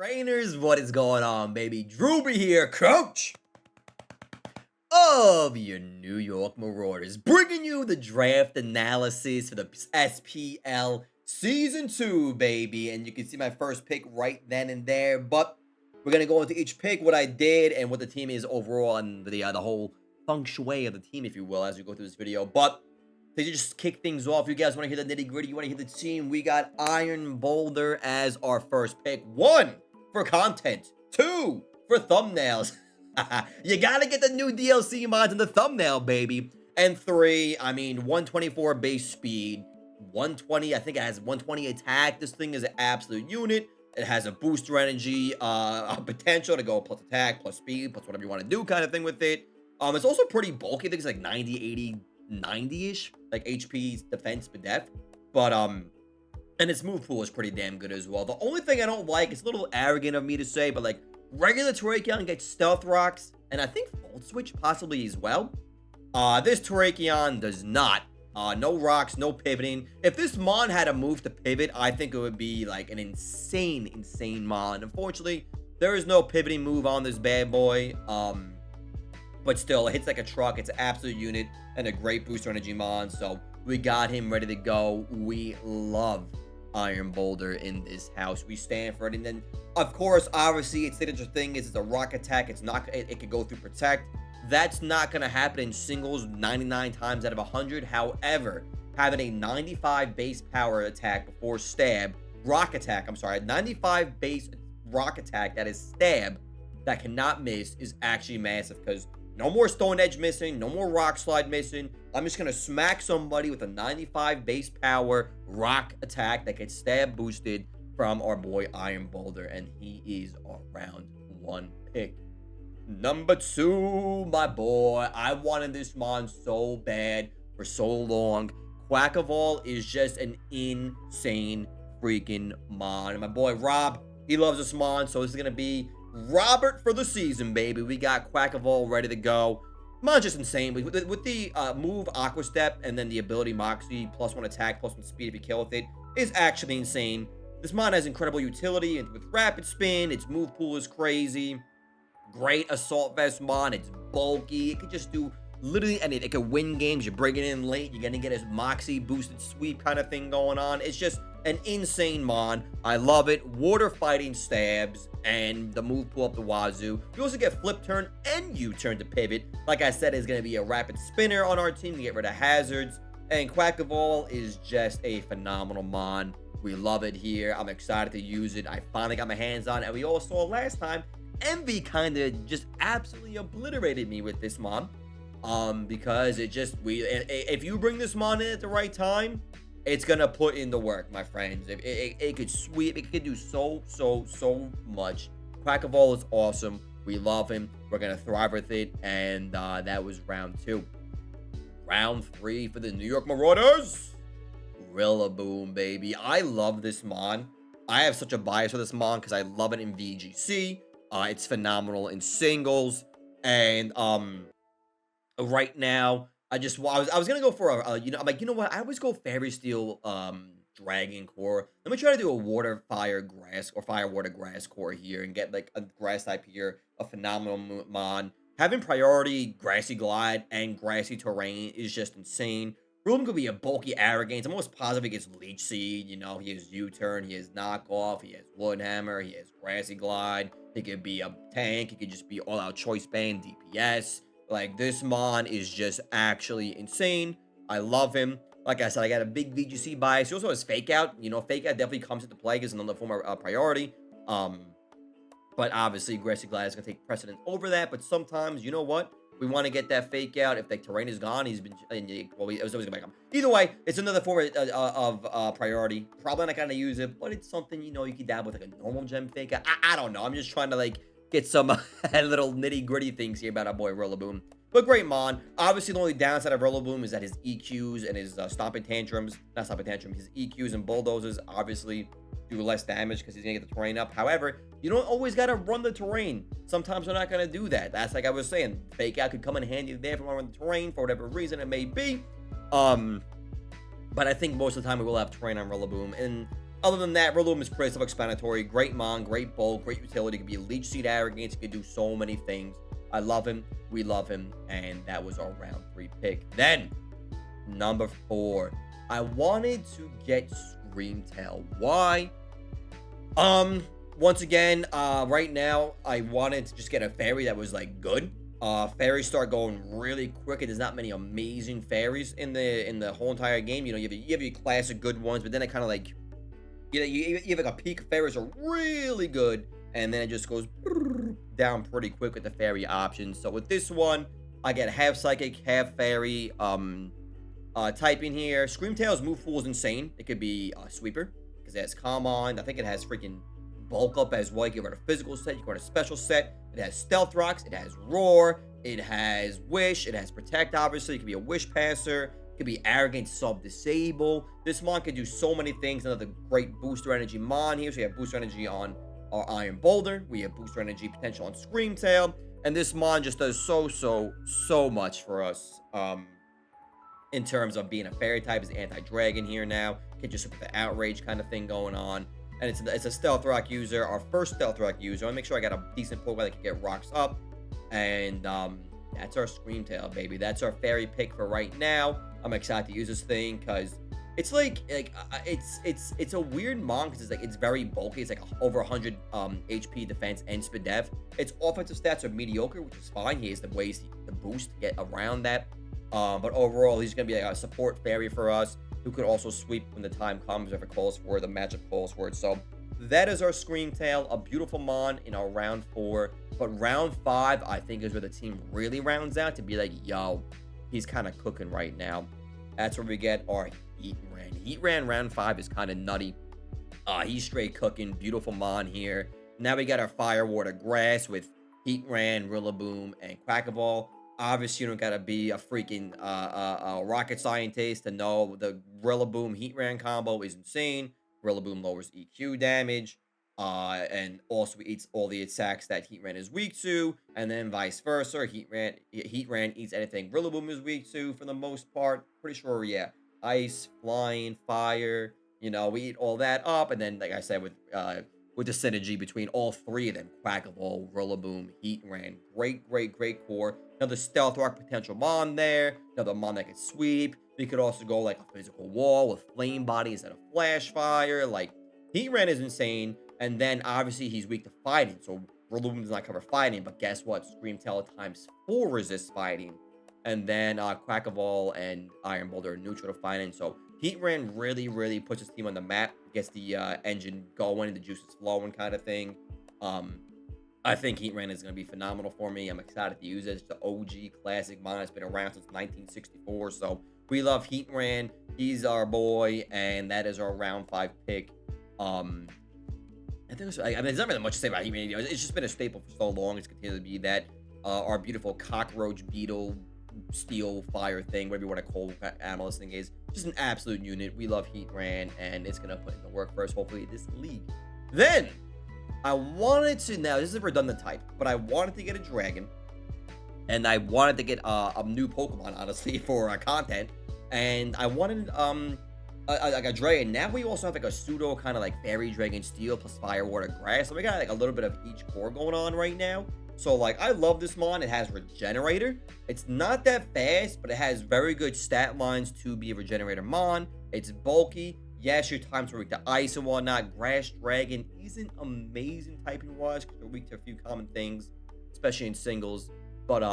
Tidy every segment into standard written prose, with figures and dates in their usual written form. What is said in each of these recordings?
Trainers, what is going on, baby? Drewby here, coach of your New York Marauders, bringing you the draft analysis for the SPL Season 2, baby. And you can see my first pick right then and there, but we're going to go into each pick, what I did, and what the team is overall, and the whole feng shui of the team, if you will, as we go through this video. But to just kick things off, you guys want to hear the nitty-gritty, you want to hear the team, we got Iron Boulder as our first pick. 1, for content. 2, for thumbnails. You gotta get the new DLC mods in the thumbnail, baby. And 3, I mean, 124 base speed, 120, I think it has 120 attack. This thing is an absolute unit. It has a booster energy, a potential to go plus attack, plus speed, plus whatever you want to do kind of thing with it. It's also pretty bulky. I think it's like 90, 80, 90-ish, like HP, defense, but depth. But, and its move pool is pretty damn good as well. The only thing I don't like, it's a little arrogant of me to say, but like, regular Terrakion gets Stealth Rocks, and I think Volt Switch possibly as well. This Terrakion does not. No rocks, no pivoting. If this Mon had a move to pivot, I think it would be like an insane Mon. Unfortunately, there is no pivoting move on this bad boy. But still, it hits like a truck. It's an absolute unit and a great booster energy Mon. So we got him ready to go. We love Iron Boulder in this house. We stand for it. And then, of course, obviously, its signature thing is it's a rock attack. It's not. It can go through protect. That's not going to happen in singles 99 times out of 100. However, having a 95 base power attack before stab, rock attack, I'm sorry, 95 base rock attack that is stab that cannot miss is actually massive, because no more Stone Edge missing, no more Rock Slide missing. I'm just going to smack somebody with a 95 base power rock attack that gets stab boosted from our boy Iron Boulder, and he is our round 1 pick. Number 2, my boy. I wanted this Mon so bad for so long. Quack of All is just an insane freaking Mon. And my boy Rob, he loves this Mon, so this is going to be Robert for the season, baby. We got Quack of All ready to go. Mon's just insane. With the move Aqua Step and then the ability Moxie, +1 attack, +1 speed if you kill with it, is actually insane. This Mon has incredible utility, and with rapid spin, its move pool is crazy. Great Assault Vest Mon. It's bulky. It could just do literally anything. It could win games. You bring it in late, you're going to get his Moxie boosted sweep kind of thing going on. It's just an insane Mon. I love it. Water fighting stabs and the move pull up the wazoo. You also get flip turn and U-turn to pivot. Like I said, is going to be a rapid spinner on our team to get rid of hazards. And Quack of All is just a phenomenal Mon. We love it here. I'm excited to use it. I finally got my hands on it. And we all saw last time, Envy kind of just absolutely obliterated me with this Mon. Because it just, if you bring this Mon in at the right time, it's gonna put in the work, my friends. It could sweep, it could do so much. Quack of All is awesome. We love him. We're gonna thrive with it. And that was round 2. Round 3 for the New York Marauders. RAB Boom, baby. I love this Mon. I have such a bias for this Mon because I love it in VGC. It's phenomenal in singles. And right now, I was gonna go for I'm like, you know what? I always go Fairy Steel Dragon Core. Let me try to do a Water Fire Grass or Fire Water Grass Core here and get like a Grass type here, a phenomenal Mon. Having priority Grassy Glide and Grassy Terrain is just insane. Room could be a bulky Arrogance. I'm almost positive he gets Leech Seed. You know, he has U-Turn, he has Knockoff, he has Woodhammer, he has Grassy Glide. He could be a tank. He could just be all-out Choice Band, DPS. Like, this Mon is just actually insane. I love him. Like I said, I got a big VGC bias. He also has Fake Out. You know, Fake Out definitely comes into play as another form of priority. But obviously, Grassy Glide is going to take precedence over that. But sometimes, you know what? We want to get that Fake Out. If the terrain is gone, he's been... Well, it was always going to come. Either way, it's another form of priority. Probably not going to use it, but it's something, you know, you can dabble with, like a normal gem Fake Out. I don't know. I'm just trying to, like, get some little nitty-gritty things here about our boy RAB Boom. But great Mon. Obviously, the only downside of RAB Boom is that his EQs and his Stomping Tantrums... Not Stomping Tantrum. His EQs and Bulldozers obviously do less damage because he's going to get the terrain up. However, you don't always got to run the terrain. Sometimes we're not going to do that. That's like I was saying. Fake Out could come in handy there if we want to run the terrain for whatever reason it may be. But I think most of the time we will have terrain on RAB Boom. And Other than that, Rillaboom is pretty self-explanatory. Great Mon, great bulk, great utility. Can be a Leech Seed Arrogance. He can do so many things. I love him. We love him. And that was our round 3 pick. Then, number 4. I wanted to get Screamtail. Why? Once again, right now, I wanted to just get a fairy that was, like, good. Fairies start going really quick, and there's not many amazing fairies in the whole entire game. You know, you have your classic good ones, but then it kind of like, you have like a peak of fairies are really good, and then it just goes down pretty quick with the fairy options. So with this one, I get half psychic, half fairy typing here. Screamtail's move pool is insane. It could be a sweeper because it has calm on. I think it has freaking bulk up as well. You can run a physical set, you can run a special set. It has stealth rocks, it has roar, it has wish, it has protect, obviously. It could be a wish passer, it could be arrogant sub disable. This mon can do so many things. Another great booster energy mon here. So we have booster energy on our Iron Boulder, we have booster energy potential on Screamtail, and this mon just does so much for us in terms of being a fairy type. Is anti-dragon here now, can just put the outrage kind of thing going on. And it's a stealth rock user, our first stealth rock user. I want to make sure I got a decent Pokemon that can get rocks up. And that's our Screamtail, baby. That's our fairy pick for right now. I'm excited to use this thing because it's it's a weird mon because it's very bulky. It's like over 100 HP defense and speed def. Its offensive stats are mediocre, which is fine. He has the ways to boost to get around that. But overall, he's gonna be like a support fairy for us, who could also sweep when the time comes, if it calls for it, the matchup calls for it. So that is our Screamtail, a beautiful mon in our round 4. But round 5, I think, is where the team really rounds out to be like, yo, he's kind of cooking right now. That's where we get our Heatran. Heatran round 5 is kind of nutty. He's straight cooking. Beautiful mon here. Now we got our Fire, Water, Grass with Heatran, Rillaboom, and Quack of All. Obviously, you don't gotta be a freaking rocket scientist to know the Rillaboom Heatran combo is insane. Rillaboom lowers EQ damage, and also eats all the attacks that Heatran is weak to, and then vice versa. Heatran eats anything Rillaboom is weak to for the most part. Pretty sure, yeah. Ice, flying, fire. You know, we eat all that up, and then, like I said, with the synergy between all 3 of them, Quack of All, Rillaboom, Heatran, great core. Another stealth rock potential mon there. Another mon that can sweep. We could also go like a physical wall with flame body instead of flash fire. Like, Heatran is insane. And then obviously he's weak to fighting. So Rillaboom does not cover fighting. But guess what? Screamtail ×4 resists fighting. And then Quack of All and Iron Boulder are neutral to fighting. So Heatran really puts his team on the map. Gets the engine going, the juices flowing kind of thing. I think Heatran is going to be phenomenal for me. I'm excited to use it. It's the OG classic mon. It's been around since 1964. So we love Heatran. He's our boy. And that is our round 5 pick. I think there's not really much to say about Heatran. It's just been a staple for so long. It's continued to be that. Our beautiful cockroach, beetle, steel, fire thing, whatever you want to call what animal this thing is. Just an absolute unit. We love Heatran. And it's going to put in the work for us, hopefully, this league. Then I wanted to, now this is a redundant type, but I wanted to get a dragon, and I wanted to get a new Pokemon, honestly, for content, and I wanted like a dragon. Now we also have like a pseudo kind of like fairy dragon steel plus fire, water, grass, so we got like a little bit of each core going on right now. So like, I love this mon. It has regenerator. It's not that fast, but it has very good stat lines to be a regenerator mon. It's bulky. Yes, your times are weak to ice and whatnot. Grass Dragon isn't amazing typing wise because they're weak to a few common things, especially in singles. But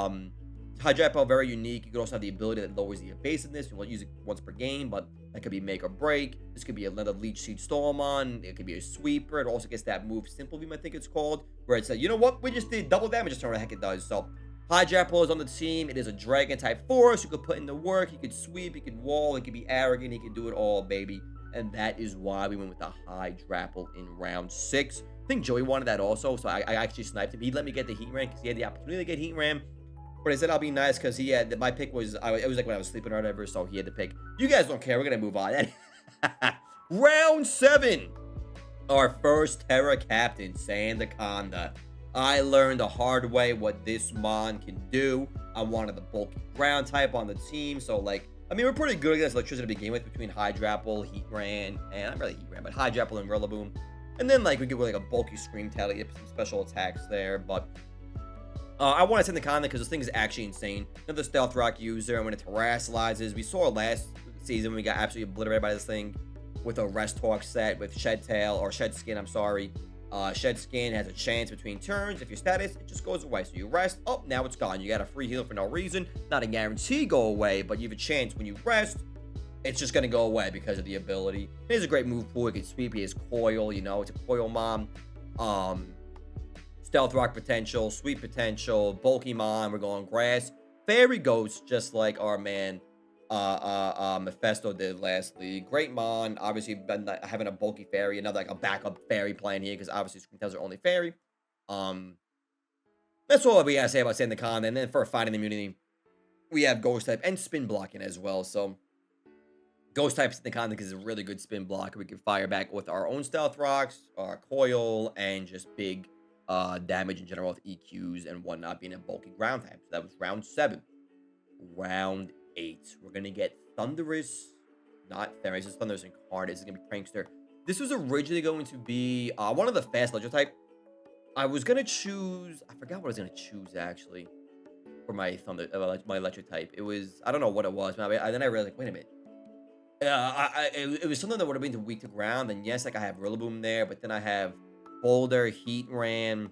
Hydra, very unique. You could also have the ability that lowers the evasiveness. You'll use it once per game, but that could be make or break. This could be another Leech Seed Stormon. It could be a sweeper. It also gets that move Simple Beam, I think it's called, where it's like, you know what? We just did double damage. Just know what the heck it does. So Hydra is on the team. It is a dragon type force. You could put in the work. He could sweep. He could wall. He could be arrogant. He could do it all, baby. And that is why we went with the Hydra in round 6. I think Joey wanted that also, so I actually sniped him. He let me get the Heatran because he had the opportunity to get Heatran. But I said I'll be nice because he had my pick was it was like when I was sleeping or whatever, so he had to pick. You guys don't care. We're gonna move on. Round 7. Our first Terra Captain, Sandaconda. I learned the hard way what this mon can do. I wanted the bulky ground type on the team, so like I mean, we're pretty good against electricity to begin with between Hydrapple, Heatran, and not really Heatran, but Hydrapple and RAB Boom. And then, like, we get like a bulky Screamtail to get some special attacks there. But I want to send the comment because this thing is actually insane. Another Stealth Rock user, and when it terrestrializes, we saw last season we got absolutely obliterated by this thing with a Rest Talk set with Shed Tail, or Shed Skin, I'm sorry. Shed Skin has a chance between turns. If your status, it just goes away. So you rest. Oh, now it's gone. You got a free heal for no reason. Not a guarantee go away, but you have a chance when you rest. It's just going to go away because of the ability. It is a great move pool. It can sweep. He has Coil, you know. It's a Coil Mom. Stealth Rock potential. Sweep potential. Bulky Mom. We're going Grass. Fairy Ghost, just like our man Mephisto did last league. Great Mon, obviously been having a bulky fairy, another like a backup fairy plan here because obviously Screamtails are only fairy. That's all we gotta say about Sand the Con. And then for fighting immunity, we have Ghost type and spin blocking as well. So Ghost type Sand the Con is a really good spin blocker. We can fire back with our own Stealth Rocks, our Coil, and just big damage in general with EQs and whatnot being a bulky ground type. So that was round 7. Round 8. We're gonna get Thundurus, not Theranos. It's Thundurus Incarnate. This is gonna be Prankster. This was originally going to be one of the fast Electro type. I was gonna choose. I forgot what I was gonna choose actually for my my Electric type. It was, I don't know what it was. But then I realized, like, wait a minute. It was something that would have been weak to ground. And yes, like I have Rillaboom there, but then I have Boulder, Heatran,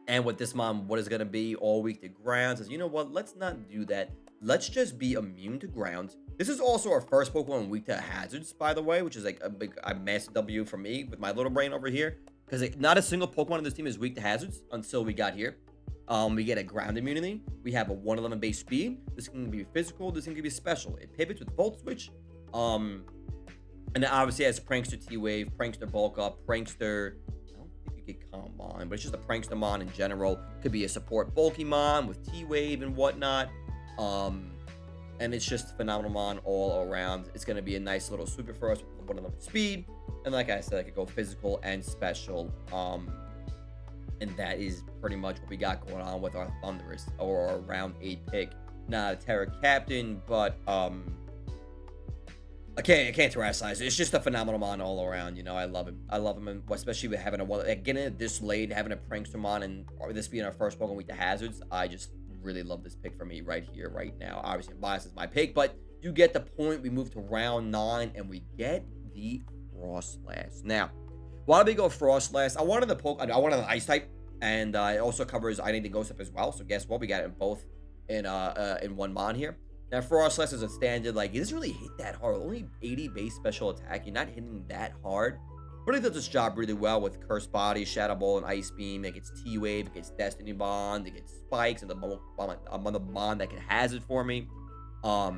and with this mom, what is gonna be all weak to ground? Says, you know what? Let's not do that. Let's just be immune to ground. This is also our first Pokemon weak to hazards, by the way, which is like a massive W for me with my little brain over here. Because not a single Pokemon on this team is weak to hazards until we got here. We get a ground immunity. We have a 111 base speed. This can be physical. This can be special. It pivots with Volt Switch. And then obviously it has Prankster T-Wave, Prankster Bulk Up, Prankster. I don't think you get Combine, but it's just a Prankster Mon in general. Could be a support bulky Mon with T-Wave and whatnot. And it's just phenomenal Mon all around. It's going to be a nice little super for us with 111 speed. And like I said, I could go physical and special. And that is pretty much what we got going on with our Thundurus, or our round 8 pick. Not a Terra Captain, but I can't terrestrialize it. It's just a phenomenal Mon all around. You know, I love him. I love him, and especially with having getting it this late, having a Prankster Mon, and this being our first Pokemon week to hazards. I just really love this pick for me right here, right now. Obviously, Bias is my pick, but you get the point. We move to round 9, and we get the Frostlast. Now, why did we go Frostlast? I wanted an Ice type, and it also covers anything Ghost type as well. So guess what? We got it both in one Mon here. Now, Frostlast is a standard, like, it doesn't really hit that hard. Only 80 base special attack. You're not hitting that hard. But it does its job really well with Curse Body, Shadow Ball, and Ice Beam. It gets T-Wave, it gets Destiny Bond, it gets Spikes, and the Bond that can hazard for me. I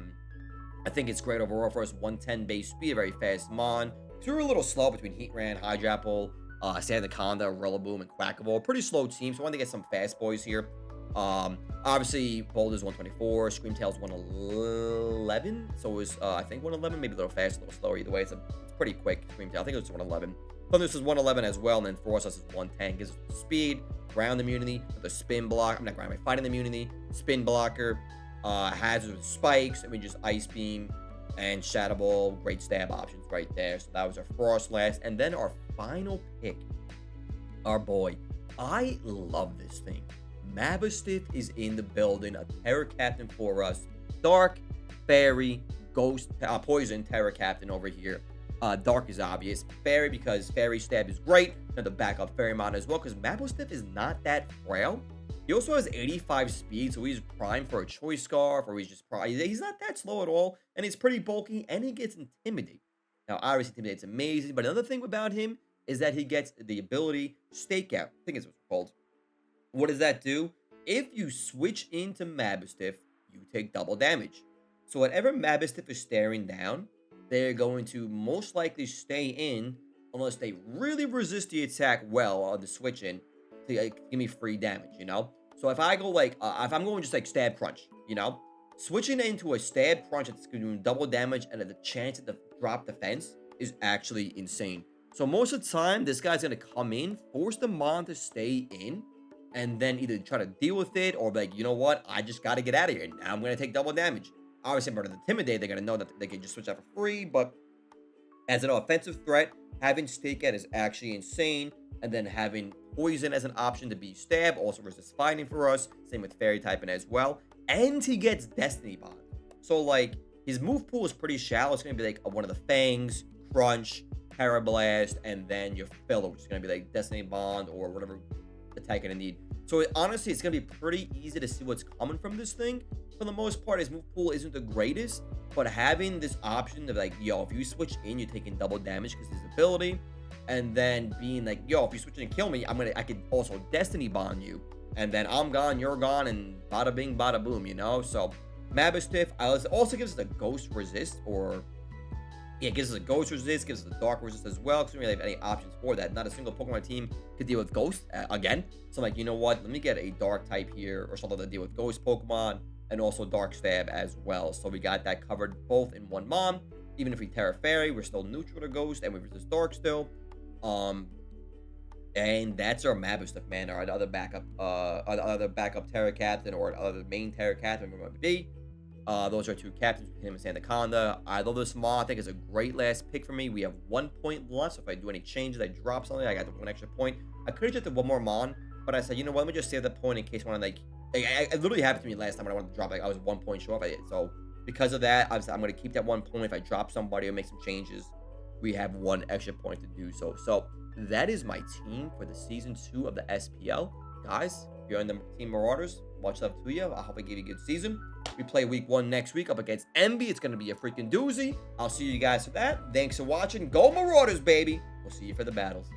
think it's great overall for us. 110 base speed, a very fast Mon. So we're a little slow between Heatran, Hydrapple, Sandaconda, Rillaboom, and Quack of All. Pretty slow team, so I wanted to get some fast boys here. Obviously, Boulder's 124, Screamtail's 111. So it was, I think 111, maybe a little fast, a little slower. Either way, it's pretty quick. Screamtail, I think it was 111. Thundurus is 111 as well, and then Frostlast is 110. Gives us speed, ground immunity, the spin block. I'm not ground, fighting immunity, spin blocker, hazards with spikes. I mean, just Ice Beam and Shadow Ball. Great stab options right there. So that was our Frostlast, and then our final pick, our boy. I love this thing. Mabustiff is in the building, a Terra Captain for us. Dark, Fairy, Ghost, Poison, Terra Captain over here. Dark is obvious. Fairy, because Fairy Stab is great. And the backup Fairy Mon as well, because Mabustiff is not that frail. He also has 85 speed, so he's primed for a Choice Scarf, or he's not that slow at all. And he's pretty bulky, and he gets Intimidate. Now, obviously, Intimidate's amazing, but another thing about him is that he gets the ability Stakeout. I think it's what it's called. What does that do? If you switch into Mabustiff, you take double damage. So whatever Mabustiff is staring down, they're going to most likely stay in unless they really resist the attack well on the switch in to give me free damage, you know? So if I go like, if I'm going just like Stab Crunch, you know? Switching into a Stab Crunch that's doing double damage and the chance at the drop defense is actually insane. So most of the time, this guy's going to come in, force the Mon to stay in, and then either try to deal with it or be like, you know what, I just got to get out of here. Now I'm going to take double damage. Obviously, I'm going to Intimidate. They're going to know that they can just switch out for free. But as an offensive threat, having Stake Out is actually insane. And then having Poison as an option to be Stab, also versus Fighting for us. Same with Fairy typing as well. And he gets Destiny Bond. So, like, his move pool is pretty shallow. It's going to be like one of the Fangs, Crunch, Parablast, and then your filler, which is going to be like Destiny Bond or whatever attack you're going to need. So, honestly, it's going to be pretty easy to see what's coming from this thing. For the most part, his move pool isn't the greatest, but having this option of like, yo, if you switch in, you're taking double damage because his ability, and then being like, yo, if you switch in and kill me, I could also Destiny Bond you, and then I'm gone, you're gone, and bada bing, bada boom, you know? So, Mabistiff also gives us a Ghost Resist, or yeah, it gives us a Ghost Resist, gives us a Dark Resist as well, because we don't really have any options for that. Not a single Pokemon team could deal with Ghost again. So I'm like, you know what? Let me get a Dark type here, or something to deal with Ghost Pokemon, and also Dark Stab as well. So we got that covered both in one mon. Even if we Terra Fairy, we're still neutral to Ghost, and we resist Dark still. And that's our Mabistiff, man. Our other backup Terra Captain, or other main Terra Captain, whatever it might be. Those are two captains, him and Sandaconda. I love this mod. I think it's a great last pick for me. We have 1 point left, so if I do any changes, I drop something, I got the 1 extra point. I could have just did one more mon, but I said, you know what, let me just save the point in case I want to, like, it literally happened to me last time when I wanted to drop, like, I was 1 point short of it. So because of that, I'm going to keep that 1 point. If I drop somebody or make some changes, we have 1 extra point to do so. So that is my team for the Season 2 of the SPL. Guys, if you're in the Team Marauders, much love to you. I hope I gave you a good season. We play Week 1 next week up against Envy. It's going to be a freaking doozy. I'll see you guys for that. Thanks for watching. Go Marauders, baby. We'll see you for the battles.